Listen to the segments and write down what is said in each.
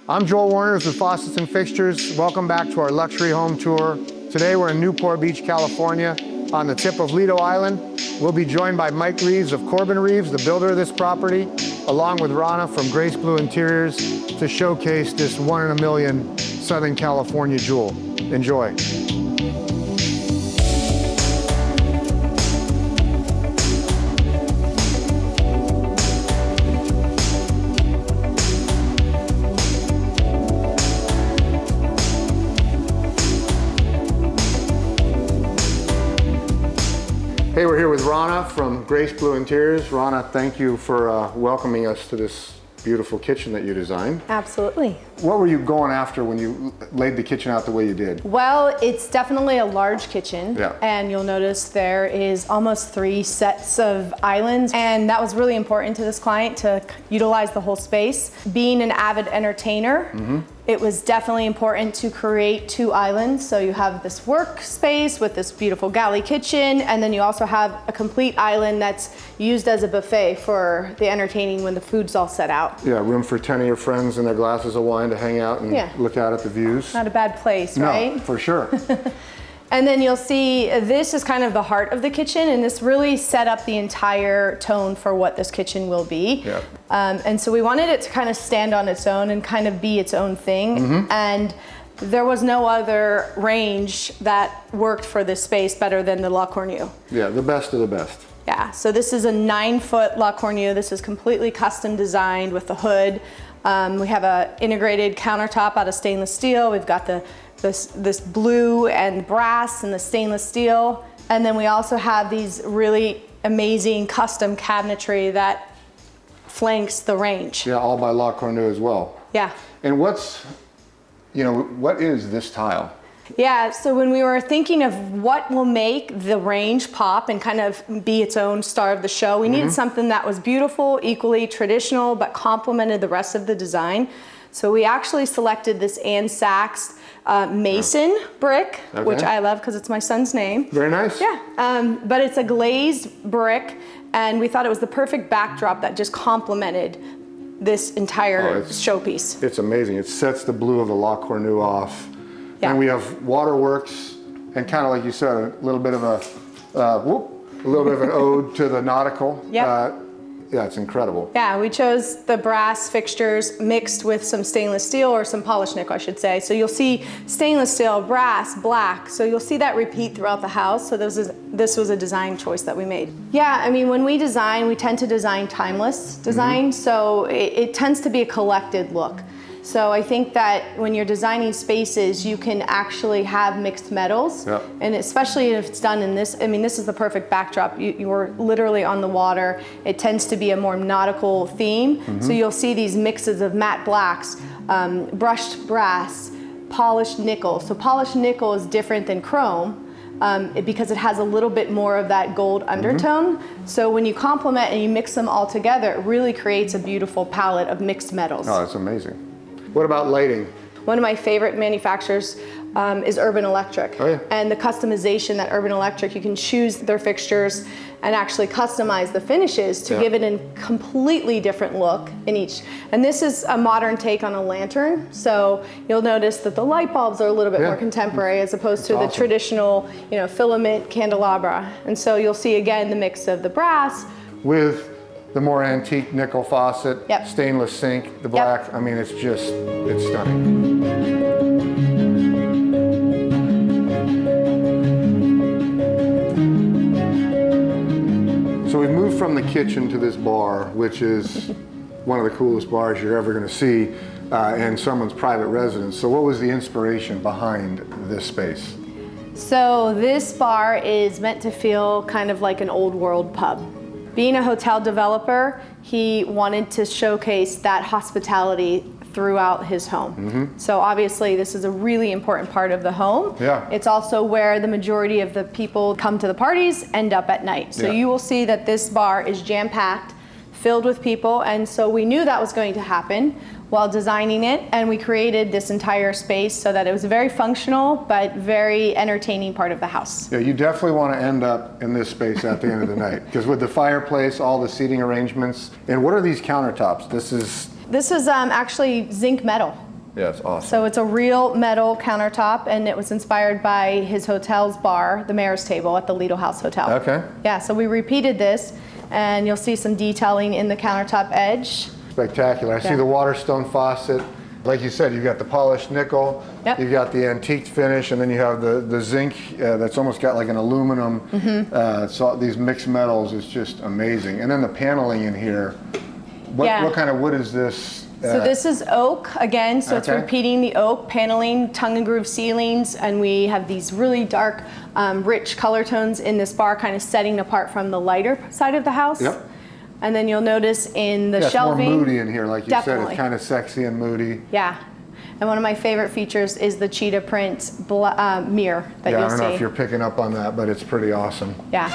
I'm Joel Warners with Faucets and Fixtures. Welcome back to our luxury home tour. Today we're in Newport Beach, California, on the tip of Lido Island. We'll be joined by Mike Reeves of Corbin Reeves, the builder of this property, along with Rana from Grace Blue Interiors to showcase this one-in-a-million Southern California jewel. Enjoy. Hey, we're here with Rana from Grace Blue Interiors. Rana, thank you for welcoming us to this beautiful kitchen that you designed. Absolutely. What were you going after when you laid the kitchen out the way you did? Well, it's definitely a large kitchen. Yeah. And you'll notice there is almost 3 sets of islands. And that was really important to this client to utilize the whole space. Being an avid entertainer, it was definitely important to create 2 islands. So you have this workspace with this beautiful galley kitchen, and then you also have a complete island that's used as a buffet for the entertaining when the food's all set out. Yeah, room for 10 of your friends and their glasses of wine to hang out and look out at the views. Not a bad place, right? No, for sure. And then you'll see this is kind of the heart of the kitchen, and this really set up the entire tone for what this kitchen will be. Yeah. And so we wanted it to kind of stand on its own and kind of be its own thing. And there was no other range that worked for this space better than the La Cornue. Yeah, the best of the best. Yeah, so this is a 9-foot La Cornue. This is completely custom designed with the hood. We have an integrated countertop out of stainless steel. We've got this blue and brass and the stainless steel. And then we also have these really amazing custom cabinetry that flanks the range. Yeah, all by La Cornue as well. Yeah. And what is this tile? Yeah, so when we were thinking of what will make the range pop and kind of be its own star of the show, we needed something that was beautiful, equally traditional, but complemented the rest of the design. So we actually selected this Ann Sachs mason brick, which I love because it's my son's name. Very nice. Yeah, but it's a glazed brick, and we thought it was the perfect backdrop that just complemented this entire showpiece. It's amazing. It sets the blue of the La Cornue off. Yeah. And we have waterworks, and kind of like you said, a little bit of an ode to the nautical. Yep. Yeah, it's incredible. Yeah, we chose the brass fixtures mixed with some stainless steel, or some polished nickel, I should say. So you'll see stainless steel, brass, black. So you'll see that repeat throughout the house. So this was a design choice that we made. Yeah, I mean, when we design, we tend to design timeless design. So it tends to be a collected look. So I think that when you're designing spaces, you can actually have mixed metals. Yep. And especially if it's done in this, I mean, this is the perfect backdrop. You're literally on the water. It tends to be a more nautical theme. So you'll see these mixes of matte blacks, brushed brass, polished nickel. So polished nickel is different than chrome. Because it has a little bit more of that gold undertone. So when you complement and you mix them all together, it really creates a beautiful palette of mixed metals. Oh, that's amazing. What about lighting? One of my favorite manufacturers is Urban Electric. Oh, yeah. And the customization that Urban Electric, you can choose their fixtures and actually customize the finishes to give it a completely different look in each. And this is a modern take on a lantern. So you'll notice that the light bulbs are a little bit more contemporary as opposed to the traditional, filament candelabra. And so you'll see again the mix of the brass with the more antique nickel faucet, stainless sink, the black. I mean, it's stunning. So we've moved from the kitchen to this bar, which is one of the coolest bars you're ever going to see in someone's private residence. So what was the inspiration behind this space? So this bar is meant to feel kind of like an old world pub. Being a hotel developer, he wanted to showcase that hospitality throughout his home. So obviously this is a really important part of the home. Yeah. It's also where the majority of the people come to the parties, end up at night. So you will see that this bar is jam-packed, filled with people, and so we knew that was going to happen while designing it, and we created this entire space so that it was a very functional but very entertaining part of the house. Yeah, you definitely want to end up in this space at the end of the night, because with the fireplace, all the seating arrangements, and what are these countertops? This is actually zinc metal. Yeah, it's awesome. So it's a real metal countertop, and it was inspired by his hotel's bar, the Mayor's Table at the Lido House Hotel. Okay. Yeah, so we repeated this, and you'll see some detailing in the countertop edge. Spectacular. I see the Waterstone faucet. Like you said, you've got the polished nickel, Yep. you've got the antique finish, and then you have the zinc that's almost got like an aluminum. So these mixed metals is just amazing. And then the paneling in here. What kind of wood is this? So this is oak again, so it's Okay. repeating the oak paneling, tongue and groove ceilings, and we have these really dark, rich color tones in this bar, kind of setting apart from the lighter side of the house. Yep. And then you'll notice in the Yeah, shelving. it's more moody in here, like you said. Definitely. It's kind of sexy and moody. Yeah. And one of my favorite features is the cheetah print mirror that Yeah, you'll I don't see. know if you're picking up on that, but it's pretty awesome. Yeah.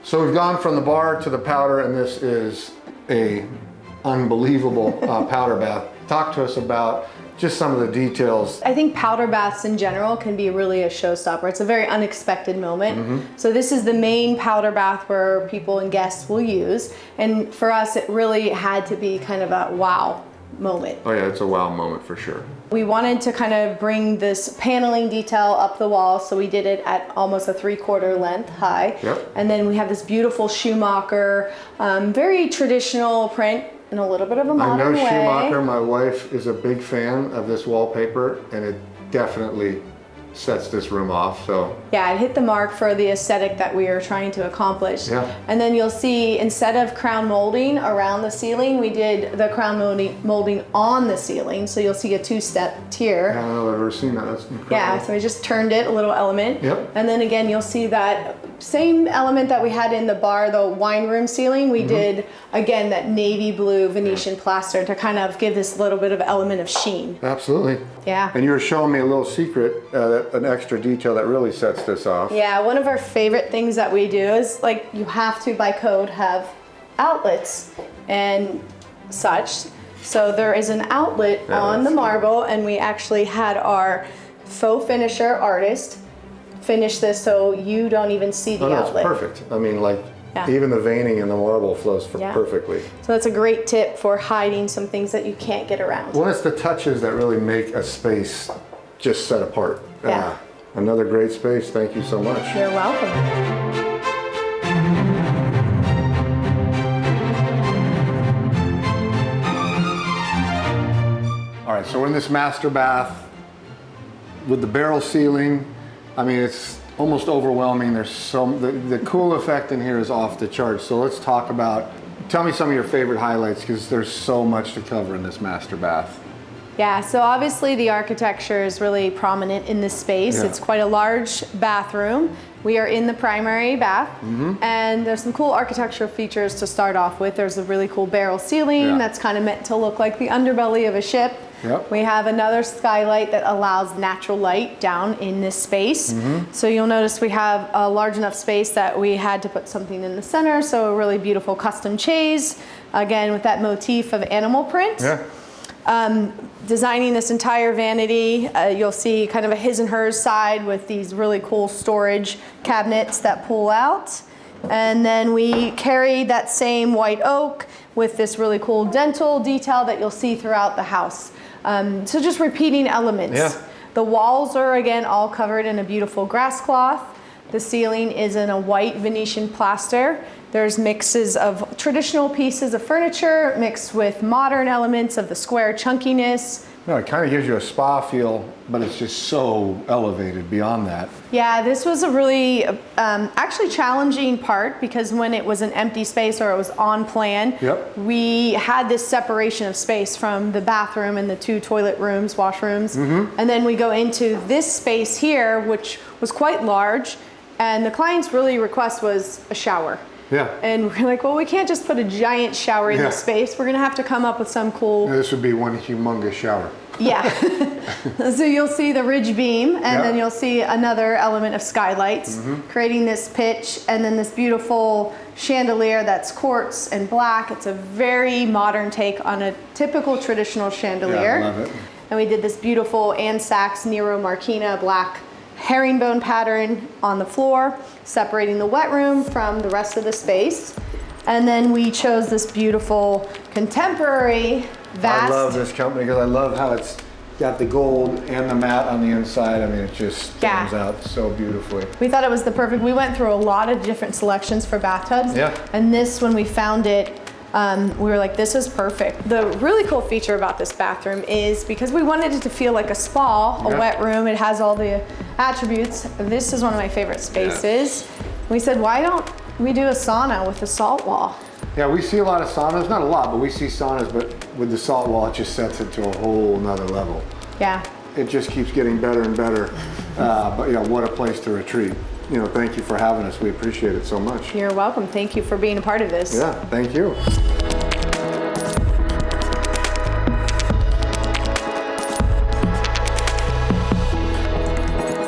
So we've gone from the bar to the powder, and this is a unbelievable powder bath. Talk to us about just some of the details. I think powder baths in general can be really a showstopper. It's a very unexpected moment. So this is the main powder bath where people and guests will use. And for us, it really had to be kind of a wow moment. Oh yeah, it's a wow moment for sure. We wanted to kind of bring this paneling detail up the wall, so we did it at almost a 3/4 length high. Yep. And then we have this beautiful Schumacher, very traditional print in a little bit of a modern way. I know Schumacher, my wife is a big fan of this wallpaper, and it definitely sets this room off. So Yeah, it hit the mark for the aesthetic that we are trying to accomplish. Yeah. And then you'll see, instead of crown molding around the ceiling, we did the crown molding on the ceiling. So you'll see a two-step tier. I don't know if I've ever seen that. That's incredible. Yeah, so we just turned it a little element. Yep. And then again, you'll see that same element that we had in the bar, the wine room ceiling, we did, again, that navy blue Venetian plaster to kind of give this little bit of element of sheen. Absolutely. Yeah. And you were showing me a little secret, an extra detail that really sets this off. Yeah, one of our favorite things that we do is, like, you have to, by code, have outlets and such. So there is an outlet on the marble, and we actually had our faux finisher artist finish this so you don't even see the Oh, no, outlet. it's perfect. I mean, like, Yeah. even the veining in the marble flows Yeah. perfectly. So that's a great tip for hiding some things that you can't get around. Well, it's the touches that really make a space just set apart. Yeah. Another great space. Thank you so much. You're welcome. All right, so we're in this master bath with the barrel ceiling. I mean, it's almost overwhelming. There's the cool effect in here is off the charts. So let's talk about, tell me some of your favorite highlights, because there's so much to cover in this master bath. Yeah, so obviously the architecture is really prominent in this space. Yeah. It's quite a large bathroom. We are in the primary bath, and there's some cool architectural features to start off with. There's a really cool barrel ceiling that's kind of meant to look like the underbelly of a ship. Yep. We have another skylight that allows natural light down in this space. So you'll notice we have a large enough space that we had to put something in the center, so a really beautiful custom chaise, again with that motif of animal print. Yeah. Designing this entire vanity, you'll see kind of a his and hers side with these really cool storage cabinets that pull out. And then we carry that same white oak with this really cool dental detail that you'll see throughout the house. So just repeating elements. Yeah. The walls are again all covered in a beautiful grass cloth. The ceiling is in a white Venetian plaster. There's mixes of traditional pieces of furniture mixed with modern elements of the square chunkiness. No, it kind of gives you a spa feel, but it's just so elevated beyond that. Yeah, this was a really actually challenging part, because when it was an empty space or it was on plan, we had this separation of space from the bathroom and the two toilet rooms, washrooms. And then we go into this space here, which was quite large, and the client's really request was a shower. Yeah. And we're like, well, we can't just put a giant shower in this space. We're gonna have to come up with some cool. This would be one humongous shower. Yeah. So you'll see the ridge beam, and then you'll see another element of skylights, creating this pitch, and then this beautiful chandelier that's quartz and black. It's a very modern take on a typical traditional chandelier. Yeah, I love it. And we did this beautiful Anne Sachs Nero Marquina black herringbone pattern on the floor, separating the wet room from the rest of the space. And then we chose this beautiful contemporary vast. I love this company because I love how it's got the gold and the matte on the inside. I mean, it just stands out so beautifully. We thought it was the perfect, we went through a lot of different selections for bathtubs. Yeah. And this, when we found it, we were like, this is perfect. The really cool feature about this bathroom is because we wanted it to feel like a spa, a wet room. It has all the attributes. This is one of my favorite spaces. Yes. We said, why don't we do a sauna with a salt wall? Yeah, we see a lot of saunas, not a lot, but we see saunas, but with the salt wall, it just sets it to a whole nother level. Yeah. It just keeps getting better and better. But yeah, what a place to retreat. You know, thank you for having us. We appreciate it so much. You're welcome. Thank you for being a part of this. Yeah, thank you.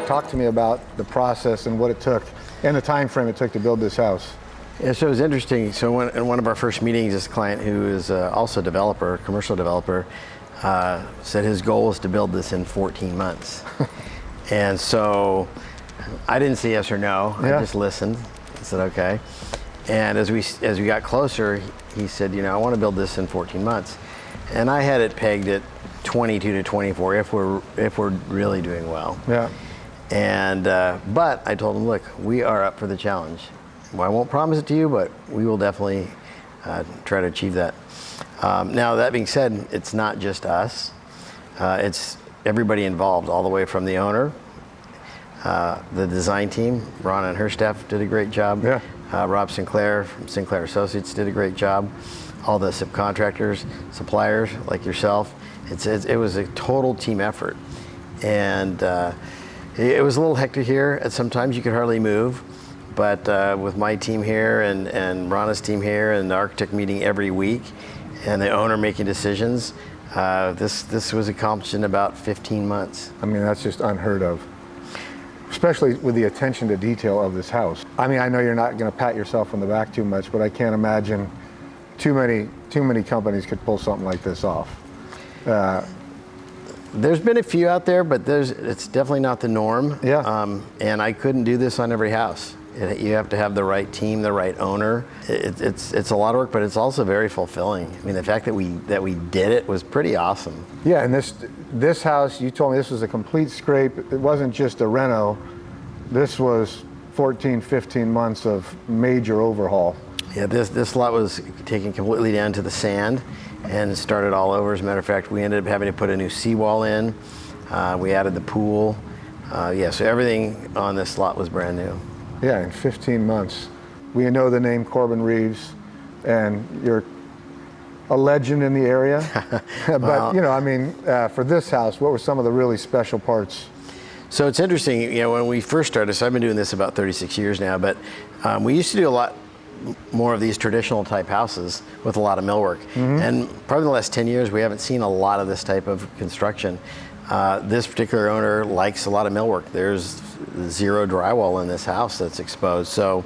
Talk to me about the process and what it took and the time frame it took to build this house. Yeah, so it was interesting. So in one of our first meetings, this client, who is also a developer, commercial developer, said his goal was to build this in 14 months. And so I didn't say yes or no. I just listened. I said, okay. And as we got closer, he said, you know, I want to build this in 14 months. And I had it pegged at 22 to 24 if we're really doing well. Yeah. And but I told him, look, we are up for the challenge. Well, I won't promise it to you, but we will definitely try to achieve that. Now, that being said, it's not just us. It's everybody involved, all the way from the owner, the design team. Rana and her staff did a great job. Yeah. Rob Sinclair from Sinclair Associates did a great job. All the subcontractors, suppliers like yourself. It was a total team effort. And it was a little hectic here. At sometimes you could hardly move. But with my team here and Rana's team here and the architect meeting every week and the owner making decisions, this was accomplished in about 15 months. I mean, that's just unheard of, especially with the attention to detail of this house. I mean, I know you're not going to pat yourself on the back too much, but I can't imagine too many companies could pull something like this off. There's been a few out there, but it's definitely not the norm. Yeah. And I couldn't do this on every house. You have to have the right team, the right owner. It's a lot of work, but it's also very fulfilling. I mean, the fact that we did it was pretty awesome. Yeah, and this house, you told me this was a complete scrape. It wasn't just a reno. This was 14, 15 months of major overhaul. Yeah, this lot was taken completely down to the sand and started all over. As a matter of fact, we ended up having to put a new seawall in. We added the pool. Yeah, so everything on this lot was brand new. Yeah, in 15 months. We know the name Corbin Reeves, and you're a legend in the area. But, well, you know, I mean, for this house, what were some of the really special parts? So it's interesting, you know, when we first started, so I've been doing this about 36 years now, but we used to do a lot more of these traditional type houses with a lot of millwork. Mm-hmm. And probably in the last 10 years, we haven't seen a lot of this type of construction. This particular owner likes a lot of millwork. There's zero drywall in this house that's exposed. So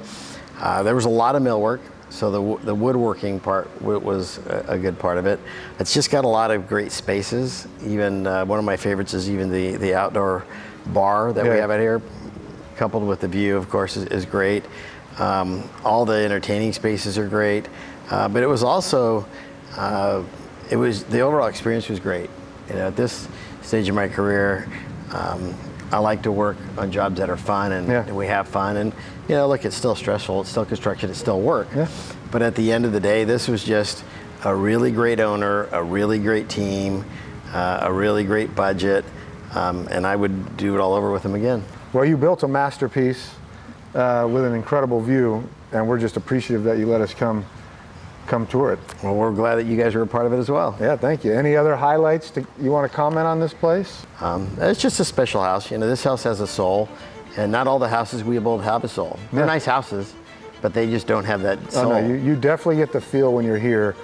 there was a lot of millwork. So the woodworking part was a good part of it. It's just got a lot of great spaces. Even one of my favorites is even the outdoor bar that we have out here, coupled with the view, of course, is great. All the entertaining spaces are great. But it was also, the overall experience was great. You know, at this stage of my career, I like to work on jobs that are fun, and we have fun. And you know, look, it's still stressful. It's still construction. It's still work. Yeah. But at the end of the day, this was just a really great owner, a really great team, a really great budget, and I would do it all over with them again. Well, you built a masterpiece with an incredible view, and we're just appreciative that you let us come tour it. Well, we're glad that you guys are a part of it as well. Yeah, thank you. Any other highlights you want to comment on this place? It's just a special house. You know, this house has a soul, and not all the houses we build have a soul. They're nice houses, but they just don't have that soul. Oh, no, you definitely get the feel when you're here.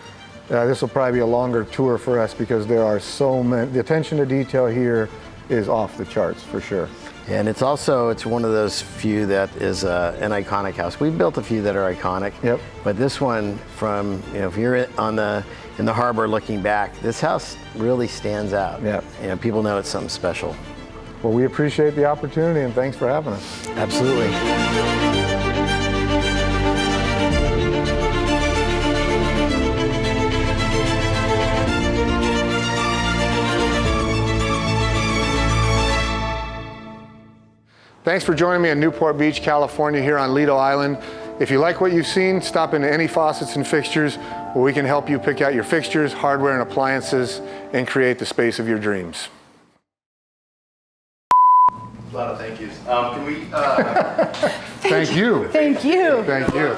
This will probably be a longer tour for us because there are so many. The attention to detail here is off the charts for sure. And it's one of those few that is an iconic house. We've built a few that are iconic, but this one, from, you know, if you're in the harbor looking back, this house really stands out. Yep. You know, people know it's something special. Well, we appreciate the opportunity and thanks for having us. Absolutely. Thanks for joining me in Newport Beach, California, here on Lido Island. If you like what you've seen, stop into any faucets and fixtures where we can help you pick out your fixtures, hardware, and appliances and create the space of your dreams. A lot of thank yous. Can we? Thank you. Thank you. Thank you.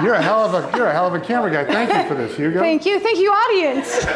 You're a hell of a camera guy. Thank you for this, Hugo. Thank you, audience.